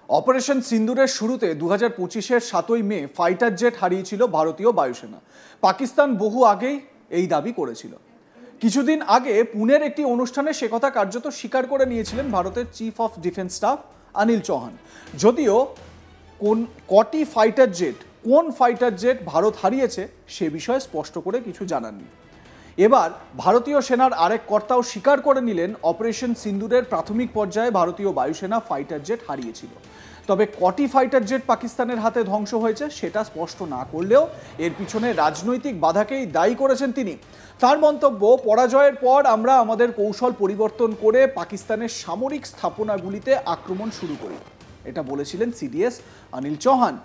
Operation সিন্দুরের শুরুতে 2025-এর 7ই মে fighter jet হারিয়েছিল ভারতীয় বায়ুসেনা। পাকিস্তান বহু আগেই এই দাবি করেছিল। কিছুদিন আগে পুনের একটি অনুষ্ঠানে সে কথা কার্যত স্বীকার করে নিয়েছিলেন ভারতের chief of defence staff Anil Chauhan. যদিও কোন ফাইটার জেট ভারত হারিয়েছে সে বিষয়ে স্পষ্ট করে কিছু জানাননি। এবার ভারতীয় সেনার আরেক কর্তাও স্বীকার করে নিলেন অপারেশন সিন্দুরের প্রাথমিক পর্যায়ে ভারতীয় বায়ুসেনা ফাইটার জেট হারিয়েছিল। তবে কটি ফাইটার জেট পাকিস্তানের হাতে ধ্বংস হয়েছে সেটা স্পষ্ট না করলেও এর পিছনে রাজনৈতিক বাধাকেই দায়ী করেছেন তিনি। তার মন্তব্য, পরাজয়ের পর আমরা আমাদের কৌশল পরিবর্তন করে পাকিস্তানের সামরিক স্থাপনাগুলিতে আক্রমণ শুরু করি, এটা বলেছিলেন সিডিএস অনিল চৌহান।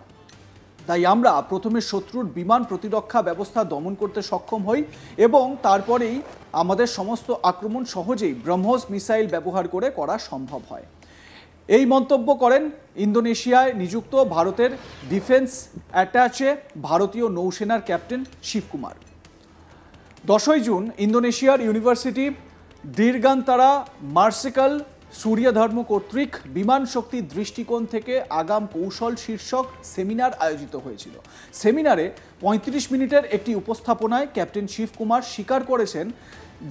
তাই আমরা প্রথমে শত্রুর বিমান প্রতিরক্ষা ব্যবস্থা দমন করতে সক্ষম হই এবং তারপরেই আমাদের সমস্ত আক্রমণ সহজেই ব্রহ্মোস মিসাইল ব্যবহার করে করা সম্ভব হয়। এই মন্তব্য করেন ইন্দোনেশিয়ায় নিযুক্ত ভারতের ডিফেন্স অ্যাটাচে ভারতীয় নৌসেনার ক্যাপ্টেন শিবকুমার। 10ই জুন ইন্দোনেশিয়ার ইউনিভার্সিটি দিরগান্তারা মার্সিকাল সূর্যধর্ম কর্তৃক বিমান শক্তির দৃষ্টিকোণ থেকে আগাম কৌশল শীর্ষক সেমিনার আয়োজিত হয়েছিল। সেমিনারে 35 মিনিটের একটি উপস্থাপনায় ক্যাপ্টেন শিবকুমার স্বীকার করেছেন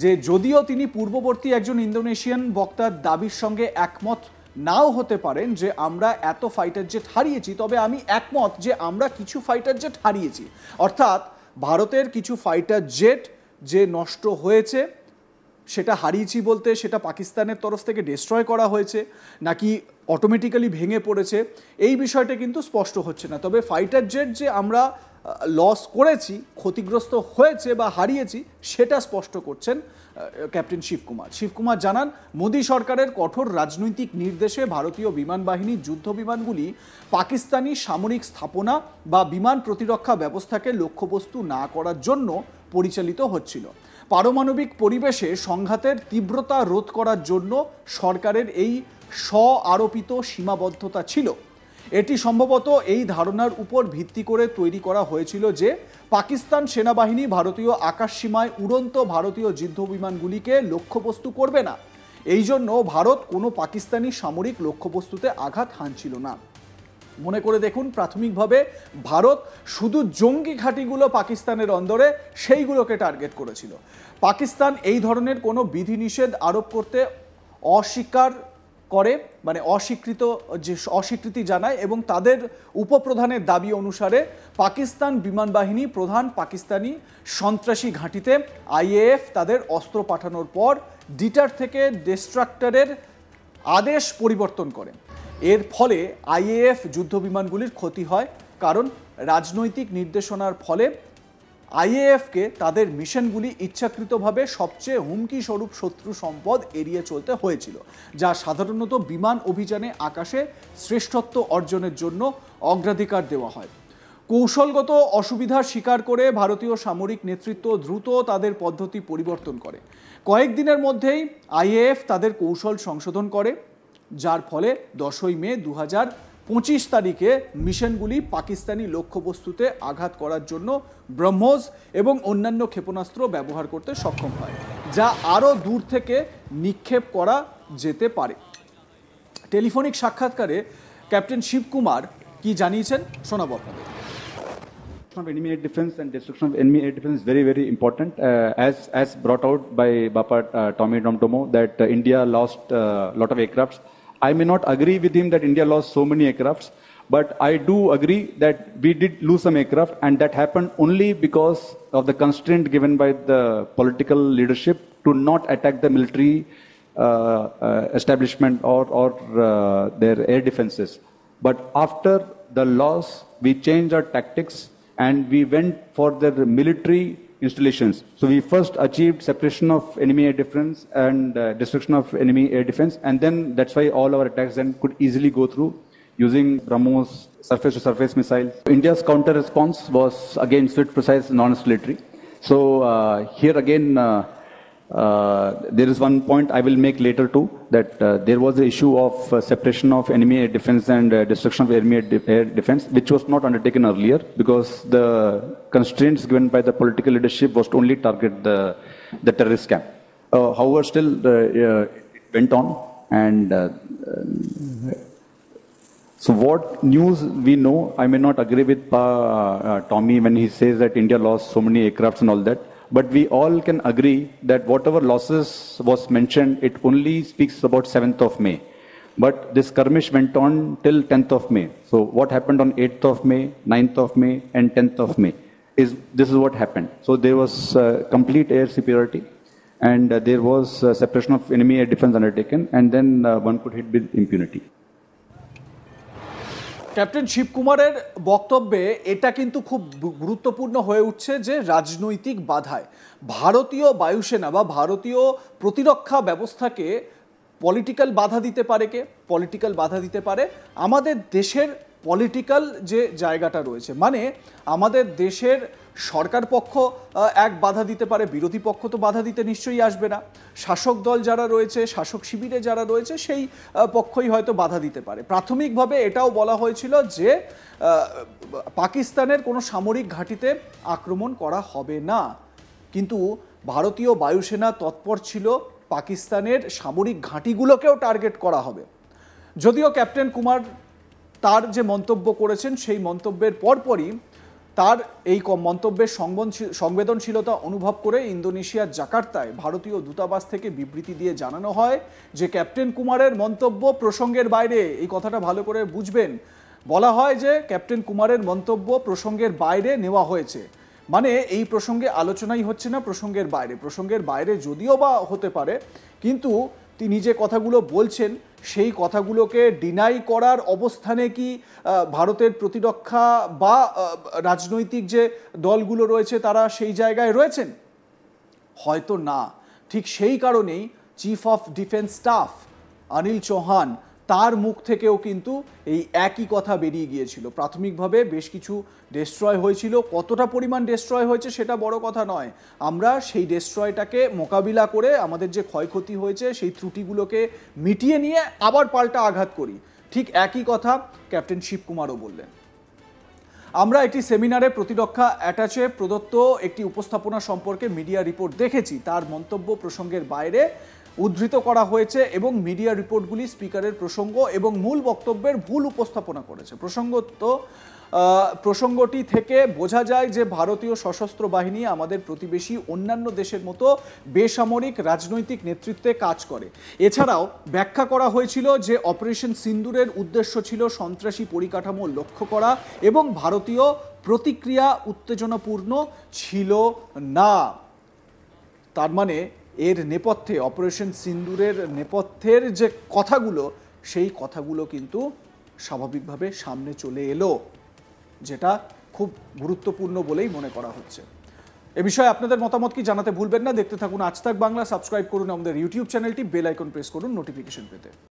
যে যদিও তিনি পূর্ববর্তী একজন ইন্দোনেশিয়ান বক্তার দাবির সঙ্গে একমত নাও হতে পারেন যে আমরা এত ফাইটার জেট হারিয়েছি, তবে আমি একমত যে আমরা কিছু ফাইটার জেট হারিয়েছি। অর্থাৎ ভারতের কিছু ফাইটার জেট যে নষ্ট হয়েছে সেটা হারিয়েছি বলতে সেটা পাকিস্তানের তরফ থেকে ডিস্ট্রয় করা হয়েছে নাকি অটোমেটিক্যালি ভেঙে পড়েছে এই বিষয়টা কিন্তু স্পষ্ট হচ্ছে না। তবে ফাইটার জেট যে আমরা লস করেছি, ক্ষতিগ্রস্ত হয়েছে বা হারিয়েছি সেটা স্পষ্ট করছেন ক্যাপ্টেন শিবকুমার জানান, মোদী সরকারের কঠোর রাজনৈতিক নির্দেশে ভারতীয় বিমান বাহিনীর যুদ্ধ বিমানগুলি পাকিস্তানি সামরিক স্থাপনা বা বিমান প্রতিরক্ষা ব্যবস্থাকে লক্ষ্যবস্তু না করার জন্য পরিচালিত হচ্ছিল। পারমাণবিক পরিবেশে সংঘাতের তীব্রতা রোধ করার জন্য সরকারের এই স্ব-আরোপিত সীমাবদ্ধতা ছিল। এটি সম্ভবত এই ধারণার উপর ভিত্তি করে তৈরি করা হয়েছিল যে পাকিস্তান সেনাবাহিনী ভারতীয় আকাশসীমায় উড়ন্ত ভারতীয় যুদ্ধবিমানগুলিকে লক্ষ্যবস্তু করবে না। এই জন্য ভারত কোনো পাকিস্তানি সামরিক লক্ষ্যবস্তুতে আঘাত হানছিল না। মনে করে দেখুন, প্রাথমিকভাবে ভারত শুধু জঙ্গি ঘাঁটিগুলো পাকিস্তানের অন্দরে সেইগুলোকে টার্গেট করেছিল। পাকিস্তান এই ধরনের কোনো বিধিনিষেধ আরোপ করতে অস্বীকার করে, মানে অস্বীকৃতি জানায় এবং তাদের উপপ্রধানের দাবি অনুসারে পাকিস্তান বিমান বাহিনী প্রধান পাকিস্তানি সন্ত্রাসী ঘাঁটিতে আইএএফ তাদের অস্ত্র পাঠানোর পর ডিটার থেকে ডিস্ট্রাক্টরের আদেশ পরিবর্তন করে। এর ফলে আইএএফ যুদ্ধবিমানগুলির ক্ষতি হয়, কারণ রাজনৈতিক নির্দেশনার ফলে আইএএফকে তাদের মিশনগুলি ইচ্ছাকৃতভাবে সবচেয়ে হুমকি স্বরূপ শত্রু সম্পদ এড়িয়ে চলতে হয়েছিল, যা সাধারণত বিমান অভিযানে আকাশে শ্রেষ্ঠত্ব অর্জনের জন্য অগ্রাধিকার দেওয়া হয়। কৌশলগত অসুবিধার স্বীকার করে ভারতীয় সামরিক নেতৃত্ব দ্রুত তাদের পদ্ধতি পরিবর্তন করে। কয়েকদিনের মধ্যেই আইএএফ তাদের কৌশল সংশোধন করে, যার ফলে 10ই মে 2025 তারিখে মিশনগুলি পাকিস্তানি লক্ষ্যবস্তুতে আঘাত করার জন্য ব্রহ্মোস এবং অন্যান্য ক্ষেপণাস্ত্র ব্যবহার করতে সক্ষম হয়, যা আরও দূর থেকে নিক্ষেপ করা যেতে পারে। টেলিফোনিক সাক্ষাৎকারে ক্যাপ্টেন শিবকুমার কি জানিয়েছেন শোনাবো আপনাদের। Of enemy air defense and destruction of enemy air defense is very, very important. As brought out by Bapa Tommy Domtomo, that India lost a lot of aircrafts. I may not agree with him that India lost so many aircrafts, but I do agree that we did lose some aircraft, and that happened only because of the constraint given by the political leadership to not attack the military establishment or their air defenses. But after the loss, we changed our tactics and we went for the military installations. So we first achieved separation of enemy air defense and destruction of enemy air defense, and then that's why all our attacks then could easily go through using BrahMos surface-to-surface missiles. India's counter response was again swift, precise, non-escalatory. So here again there is one point I will make later too, that there was the issue of separation of enemy air defense and destruction of enemy air defense, which was not undertaken earlier because the constraints given by the political leadership was to only target the terrorist camp. However, still it went on, and So what news we know, I may not agree with Tommy when he says that India lost so many aircrafts and all that, but we all can agree that whatever losses was mentioned, it only speaks about 7th of May. But this skirmish went on till 10th of May. So what happened on 8th of May, 9th of May, and 10th of May? This is what happened. So there was complete air superiority, and there was separation of enemy air defense undertaken, and then one could hit with impunity. Captain শিবকুমারের বক্তব্যে এটা কিন্তু খুব গুরুত্বপূর্ণ হয়ে উঠছে যে রাজনৈতিক বাধায় ভারতীয় বায়ুসেনা বা ভারতীয় প্রতিরক্ষা ব্যবস্থাকে পলিটিক্যাল বাধা দিতে পারে কে? পলিটিক্যাল বাধা দিতে পারে আমাদের দেশের পলিটিক্যাল যে জায়গাটা রয়েছে, মানে আমাদের দেশের সরকার পক্ষ এক বাধা দিতে পারে, বিরোধী পক্ষ তো বাধা দিতে নিশ্চয়ই আসবে না, শাসক দল যারা রয়েছে, শাসক শিবিরে যারা রয়েছে সেই পক্ষই হয়তো বাধা দিতে পারে। প্রাথমিকভাবে এটাও বলা হয়েছিল যে পাকিস্তানের কোনো সামরিক ঘাঁটিতে আক্রমণ করা হবে না, কিন্তু ভারতীয় বায়ুসেনা তৎপর ছিল পাকিস্তানের সামরিক ঘাঁটিগুলোকেও টার্গেট করা হবে। যদিও ক্যাপ্টেন কুমার তার যে মন্তব্য করেছেন সেই মন্তব্যের পরপরই তার এই মন্তব্যের সংবেদনশীলতা অনুভব করে ইন্দোনেশিয়ার জাকার্তায় ভারতীয় দূতাবাস থেকে বিবৃতি দিয়ে জানানো হয় যে ক্যাপ্টেন কুমারের মন্তব্য প্রসঙ্গের বাইরে। এই কথাটা ভালো করে বুঝবেন, বলা হয় যে ক্যাপ্টেন কুমারের মন্তব্য প্রসঙ্গের বাইরে নেওয়া হয়েছে, মানে এই প্রসঙ্গে আলোচনাই হচ্ছে না, প্রসঙ্গের বাইরে যদিও বা হতে পারে, কিন্তু তিনি যে কথাগুলো বলছেন সেই কথাগুলোকে ডিনাই করার অবস্থানে কি ভারতের প্রতিরক্ষা বা রাজনৈতিক যে দলগুলো রয়েছে তারা সেই জায়গায় রয়েছেন? হয়তো না। ঠিক সেই কারণেই chief of defence staff Anil Chauhan তার মুখ থেকেও কিন্তু এই একই কথা বেরিয়ে গিয়েছিল। প্রাথমিকভাবে বেশ কিছু ডেস্ট্রয় হয়েছিল, কতটা পরিমাণ ডেস্ট্রয় হয়েছে সেটা বড় কথা নয়, আমরা সেই ডেস্ট্রয়টাকে মোকাবিলা করে আমাদের যে ক্ষয়ক্ষতি হয়েছে সেই ত্রুটিগুলোকে মিটিয়ে নিয়ে আবার পাল্টা আঘাত করি। ঠিক একই কথা ক্যাপ্টেন শিবকুমারও বললেন। আমরা একটি সেমিনারে প্রতিরক্ষা অ্যাটাচে প্রদত্ত একটি উপস্থাপনা সম্পর্কে মিডিয়া রিপোর্ট দেখেছি, তার মন্তব্য প্রসঙ্গের বাইরে উদ্ধৃত করা হয়েছে এবং মিডিয়া রিপোর্টগুলি স্পিকারের প্রসঙ্গ এবং মূল বক্তব্যের ভুল উপস্থাপনা করেছে। প্রসঙ্গটি থেকে বোঝা যায় যে ভারতীয় সশস্ত্র বাহিনী আমাদের প্রতিবেশী অন্যান্য দেশের মতো বেসামরিক রাজনৈতিক নেতৃত্বে কাজ করে। এছাড়াও ব্যাখ্যা করা হয়েছিল যে অপারেশন সিন্দুরের উদ্দেশ্য ছিল সন্ত্রাসী পরিকাঠামো লক্ষ্য করা এবং ভারতীয় প্রতিক্রিয়া উত্তেজনাপূর্ণ ছিল না। তার মানে এর নেপথ্যে, অপারেশন সিন্দুরের নেপথ্যের যে কথাগুলো সেই কথাগুলো কিন্তু স্বাভাবিকভাবে সামনে চলে এলো, যেটা খুব গুরুত্বপূর্ণ বলেই মনে করা হচ্ছে। এ বিষয়ে আপনাদের মতামত কি জানাতে ভুলবেন না। দেখতে থাকুন আজ তাক বাংলা, সাবস্ক্রাইব করুন আমাদের ইউটিউব চ্যানেলটি, বেল আইকন প্রেস করুন নোটিফিকেশন পেতে।